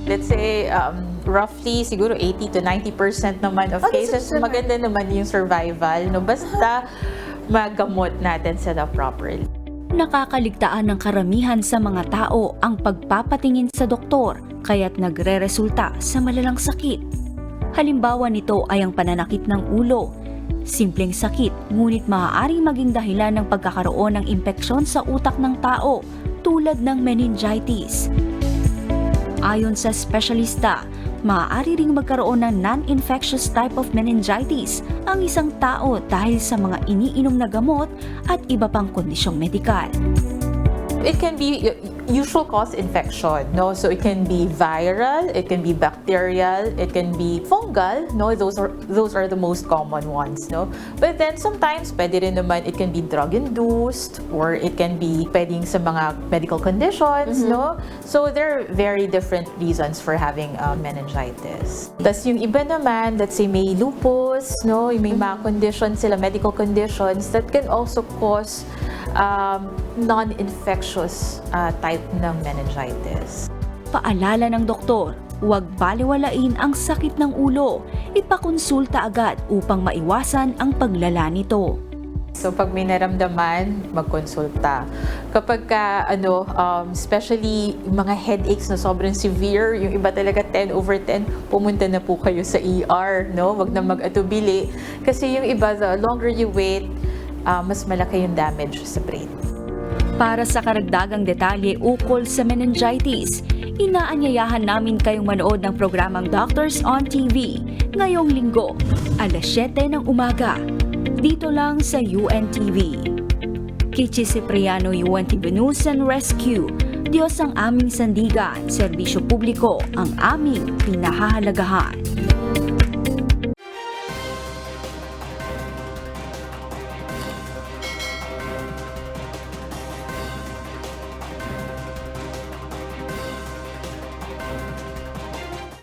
let's say, roughly siguro 80 to 90% naman of cases, maganda naman yung survival, no? Basta magamot natin sila properly. Nakakaligtaan ng karamihan sa mga tao ang pagpapatingin sa doktor kaya't nagre-resulta sa malalang sakit. Halimbawa nito ay ang pananakit ng ulo. Simpleng sakit, ngunit maaaring maging dahilan ng pagkakaroon ng impeksyon sa utak ng tao tulad ng meningitis. Ayon sa espesyalista, maaari ring magkaroon ng non-infectious type of meningitis ang isang tao dahil sa mga iniinom na gamot at iba pang kondisyong medikal. It can be usual cause infection, no? So it can be viral, it can be bacterial, it can be fungal, no? Those are the most common ones, no? But then sometimes pwede rin naman it can be drug induced or it can be pwedeng sa mga medical conditions, no? So there are very different reasons for having meningitis. Tas yung iba naman, let's say may lupus, no? Yung may mga conditions sila, medical conditions that can also cause non-infectious type ng meningitis. Paalala ng doktor, huwag baliwalain ang sakit ng ulo. Ipakonsulta agad upang maiwasan ang paglala nito. So pag may naramdaman, magkonsulta. Kapag especially yung mga headaches na sobrang severe, yung iba talaga 10/10, pumunta na po kayo sa ER, no? Wag na mag-atubili. Kasi yung iba, the longer you wait, mas malaki yung damage sa brain. Para sa karagdagang detalye ukol sa meningitis, inaanyayahan namin kayong manood ng programang Doctors on TV ngayong linggo, alas 7 ng umaga, dito lang sa UNTV. Kichi Cipriano, UNTV News and Rescue. Diyos ang aming sandigan, serbisyo publiko ang aming pinahahalagahan.